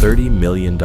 $30 million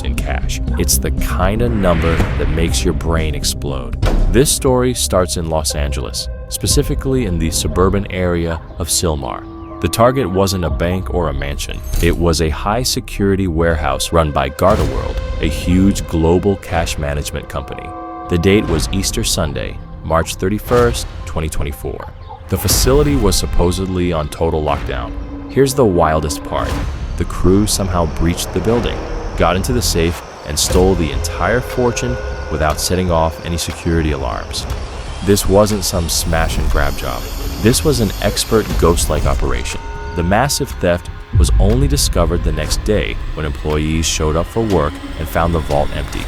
in cash. It's the kind of number that makes your brain explode. This story starts in Los Angeles, specifically in the suburban area of Sylmar. The target wasn't a bank or a mansion. It was a high-security warehouse run by GardaWorld, a huge global cash management company. The date was Easter Sunday, March 31st, 2024. The facility was supposedly on total lockdown. Here's the wildest part. The crew somehow breached the building, got into the safe, and stole the entire fortune without setting off any security alarms. This wasn't some smash and grab job. This was an expert ghost-like operation. The massive theft was only discovered the next day when employees showed up for work and found the vault empty.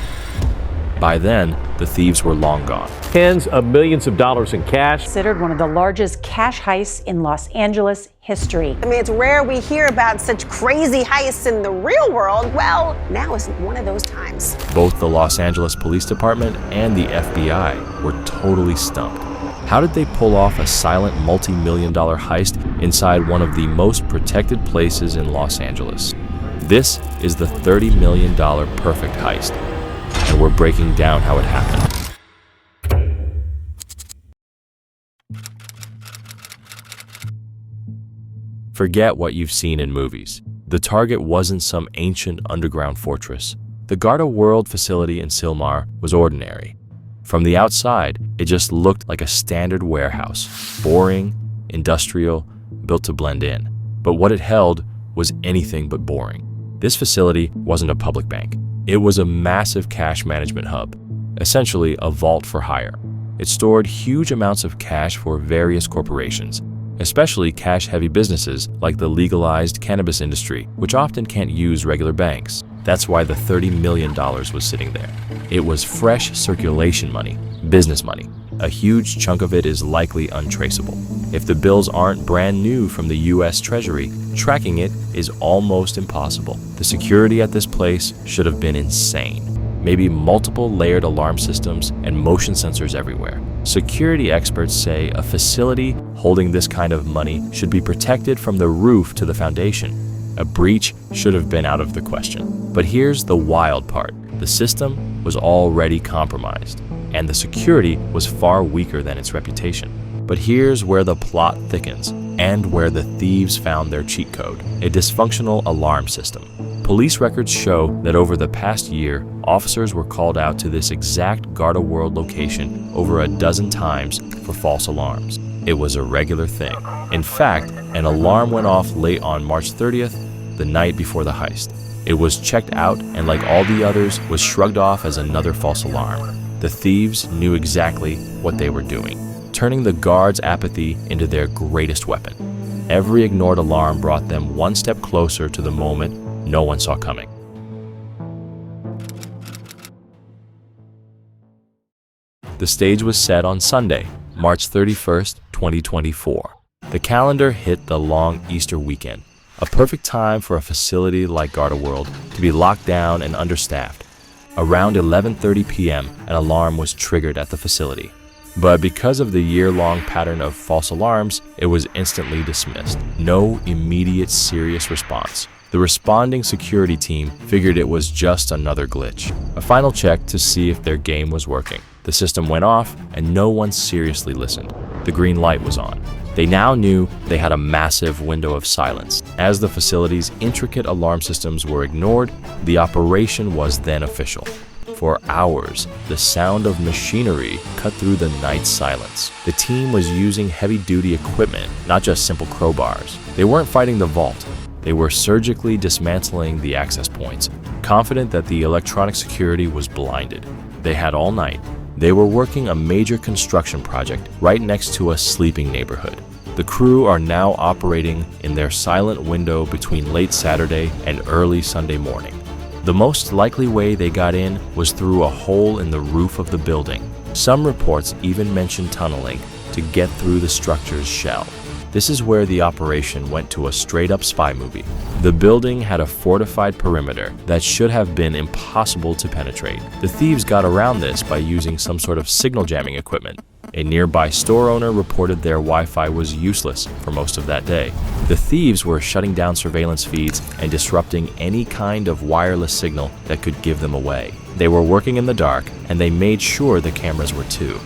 By then, the thieves were long gone. Tens of millions of dollars in cash. Considered one of the largest cash heists in Los Angeles history. I mean, it's rare we hear about such crazy heists in the real world. Well, now is one of those times. Both the Los Angeles Police Department and the FBI were totally stumped. How did they pull off a silent multi-million-dollar heist inside one of the most protected places in Los Angeles? This is the $30 million perfect heist, and we're breaking down how it happened. Forget what you've seen in movies. The target wasn't some ancient underground fortress. The GardaWorld facility in Sylmar was ordinary. From the outside, it just looked like a standard warehouse, boring, industrial, built to blend in. But what it held was anything but boring. This facility wasn't a public bank. It was a massive cash management hub, essentially a vault for hire. It stored huge amounts of cash for various corporations, especially cash-heavy businesses like the legalized cannabis industry, which often can't use regular banks. That's why the $30 million was sitting there. It was fresh circulation money, business money. A huge chunk of it is likely untraceable. If the bills aren't brand new from the US Treasury, tracking it is almost impossible. The security at this place should have been insane. Maybe multiple layered alarm systems and motion sensors everywhere. Security experts say a facility holding this kind of money should be protected from the roof to the foundation. A breach should have been out of the question. But here's the wild part. The system was already compromised, and the security was far weaker than its reputation. But here's where the plot thickens, and where the thieves found their cheat code, a dysfunctional alarm system. Police records show that over the past year, officers were called out to this exact GardaWorld location over a dozen times for false alarms. It was a regular thing. In fact, an alarm went off late on March 30th, the night before the heist. It was checked out, and like all the others, was shrugged off as another false alarm. The thieves knew exactly what they were doing, turning the guards' apathy into their greatest weapon. Every ignored alarm brought them one step closer to the moment no one saw coming. The stage was set on Sunday, March 31st, 2024. The calendar hit the long Easter weekend, a perfect time for a facility like GardaWorld to be locked down and understaffed. Around 11:30 p.m., an alarm was triggered at the facility. But because of the year-long pattern of false alarms, it was instantly dismissed. No immediate serious response. The responding security team figured it was just another glitch. A final check to see if their game was working. The system went off, and no one seriously listened. The green light was on. They now knew they had a massive window of silence. As the facility's intricate alarm systems were ignored, the operation was then official. For hours, the sound of machinery cut through the night silence. The team was using heavy-duty equipment, not just simple crowbars. They weren't fighting the vault. They were surgically dismantling the access points, confident that the electronic security was blinded. They had all night. They were working a major construction project right next to a sleeping neighborhood. The crew are now operating in their silent window between late Saturday and early Sunday morning. The most likely way they got in was through a hole in the roof of the building. Some reports even mention tunneling to get through the structure's shell. This is where the operation went to a straight-up spy movie. The building had a fortified perimeter that should have been impossible to penetrate. The thieves got around this by using some sort of signal jamming equipment. A nearby store owner reported their Wi-Fi was useless for most of that day. The thieves were shutting down surveillance feeds and disrupting any kind of wireless signal that could give them away. They were working in the dark, and they made sure the cameras were too.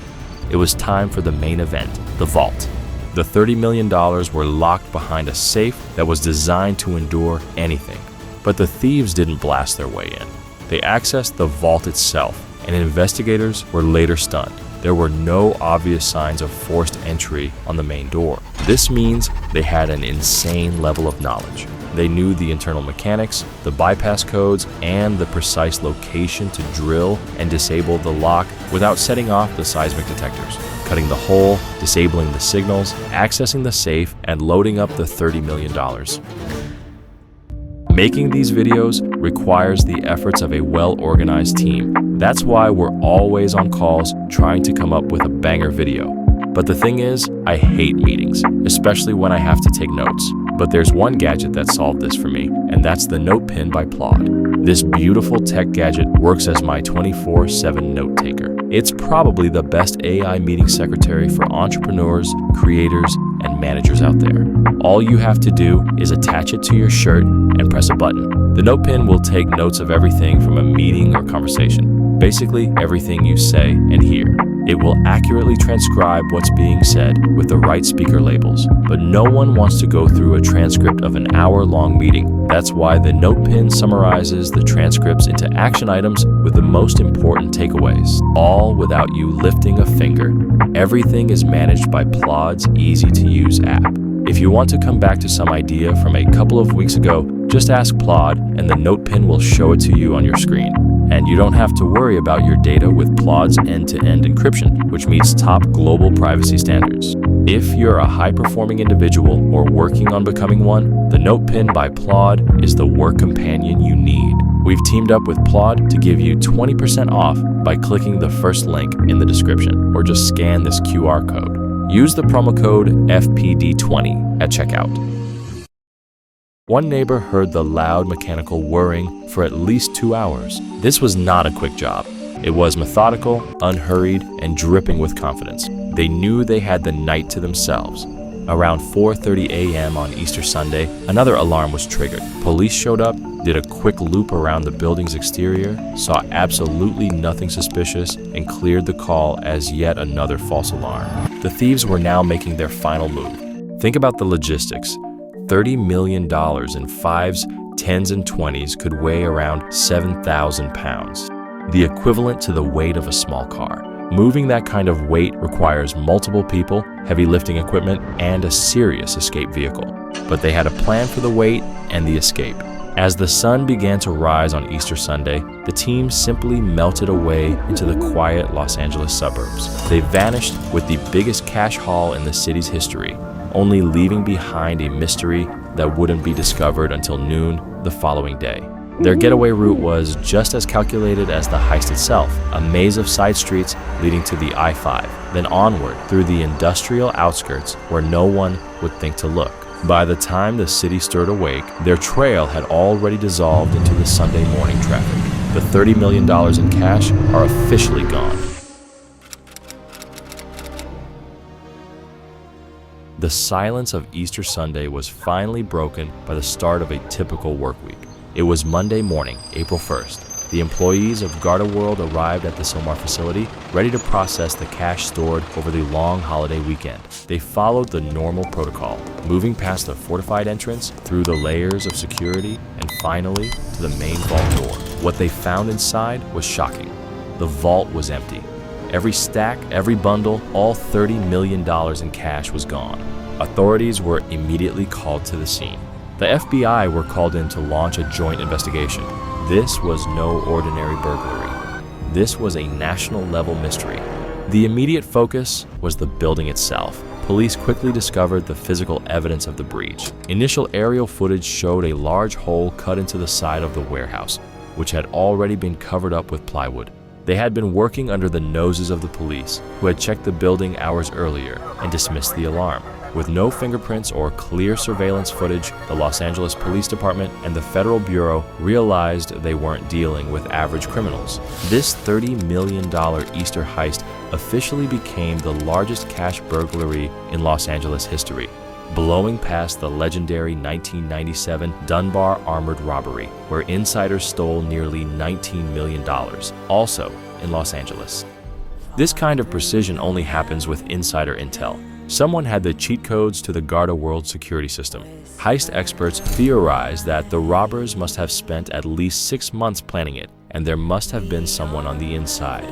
It was time for the main event, the vault. The $30 million were locked behind a safe that was designed to endure anything. But the thieves didn't blast their way in. They accessed the vault itself, and investigators were later stunned. There were no obvious signs of forced entry on the main door. This means they had an insane level of knowledge. They knew the internal mechanics, the bypass codes, and the precise location to drill and disable the lock without setting off the seismic detectors, cutting the hole, disabling the signals, accessing the safe, and loading up the $30 million. Making these videos requires the efforts of a well-organized team. That's why we're always on calls trying to come up with a banger video. But the thing is, I hate meetings, especially when I have to take notes. But there's one gadget that solved this for me, and that's the Note Pen by Plod. This beautiful tech gadget works as my 24/7 note taker. It's probably the best AI meeting secretary for entrepreneurs, creators, and managers out there. All you have to do is attach it to your shirt and press a button. The Note Pen will take notes of everything from a meeting or conversation, basically everything you say and hear. It will accurately transcribe what's being said with the right speaker labels, but no one wants to go through a transcript of an hour-long meeting. That's why the Note Pen summarizes the transcripts into action items with the most important takeaways, all without you lifting a finger. Everything is managed by Plod's easy-to-use app. If you want to come back to some idea from a couple of weeks ago, just ask Plod and the Note Pen will show it to you on your screen. And you don't have to worry about your data with Plod's end-to-end encryption, which meets top global privacy standards. If you're a high-performing individual or working on becoming one, the Note Pen by Plod is the work companion you need. We've teamed up with Plod to give you 20% off by clicking the first link in the description, or just scan this QR code. Use the promo code FPD20 at checkout. One neighbor heard the loud mechanical whirring for at least 2 hours. This was not a quick job. It was methodical, unhurried, and dripping with confidence. They knew they had the night to themselves. Around 4:30 a.m. on Easter Sunday, another alarm was triggered. Police showed up, did a quick loop around the building's exterior, saw absolutely nothing suspicious, and cleared the call as yet another false alarm. The thieves were now making their final move. Think about the logistics. $30 million in 5s, 10s, and 20s could weigh around 7,000 pounds, the equivalent to the weight of a small car. Moving that kind of weight requires multiple people, heavy lifting equipment, and a serious escape vehicle. But they had a plan for the weight and the escape. As the sun began to rise on Easter Sunday, the team simply melted away into the quiet Los Angeles suburbs. They vanished with the biggest cash haul in the city's history, only leaving behind a mystery that wouldn't be discovered until noon the following day. Their getaway route was just as calculated as the heist itself, a maze of side streets leading to the I-5, then onward through the industrial outskirts where no one would think to look. By the time the city stirred awake, their trail had already dissolved into the Sunday morning traffic. The $30 million in cash are officially gone. The silence of Easter Sunday was finally broken by the start of a typical work week. It was Monday morning, April 1st. The employees of GardaWorld arrived at the Sylmar facility, ready to process the cash stored over the long holiday weekend. They followed the normal protocol, moving past the fortified entrance, through the layers of security, and finally to the main vault door. What they found inside was shocking. The vault was empty. Every stack, every bundle, all $30 million in cash was gone. Authorities were immediately called to the scene. The FBI were called in to launch a joint investigation. This was no ordinary burglary. This was a national-level mystery. The immediate focus was the building itself. Police quickly discovered the physical evidence of the breach. Initial aerial footage showed a large hole cut into the side of the warehouse, which had already been covered up with plywood. They had been working under the noses of the police, who had checked the building hours earlier and dismissed the alarm. With no fingerprints or clear surveillance footage, the Los Angeles Police Department and the Federal Bureau realized they weren't dealing with average criminals. This $30 million Easter heist officially became the largest cash burglary in Los Angeles history, blowing past the legendary 1997 Dunbar armored robbery, where insiders stole nearly $19 million, also in Los Angeles. This kind of precision only happens with insider intel. Someone had the cheat codes to the GardaWorld security system. Heist experts theorize that the robbers must have spent at least 6 months planning it, and there must have been someone on the inside.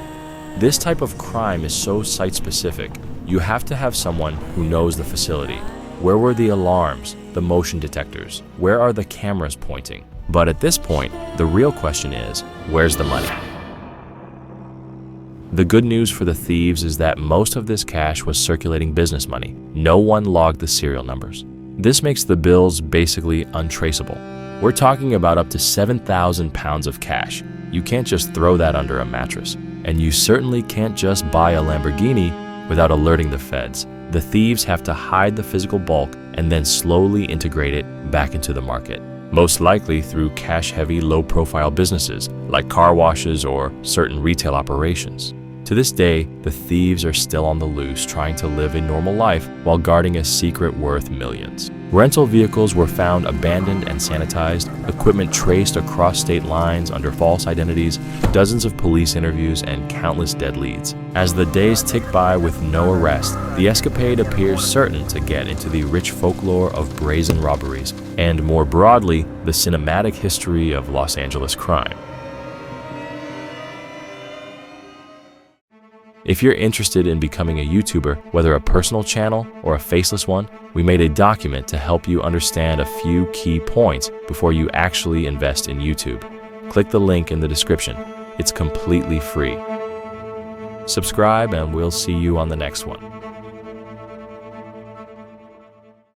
This type of crime is so site-specific, you have to have someone who knows the facility. Where were the alarms, the motion detectors? Where are the cameras pointing? But at this point, the real question is, where's the money? The good news for the thieves is that most of this cash was circulating business money. No one logged the serial numbers. This makes the bills basically untraceable. We're talking about up to 7,000 pounds of cash. You can't just throw that under a mattress. And you certainly can't just buy a Lamborghini without alerting the feds. The thieves have to hide the physical bulk and then slowly integrate it back into the market, most likely through cash-heavy, low-profile businesses like car washes or certain retail operations. To this day, the thieves are still on the loose, trying to live a normal life while guarding a secret worth millions. Rental vehicles were found abandoned and sanitized, equipment traced across state lines under false identities, dozens of police interviews, and countless dead leads. As the days tick by with no arrest, the escapade appears certain to get into the rich folklore of brazen robberies, and more broadly, the cinematic history of Los Angeles crime. If you're interested in becoming a YouTuber, whether a personal channel or a faceless one, we made a document to help you understand a few key points before you actually invest in YouTube. Click the link in the description. It's completely free. Subscribe and we'll see you on the next one.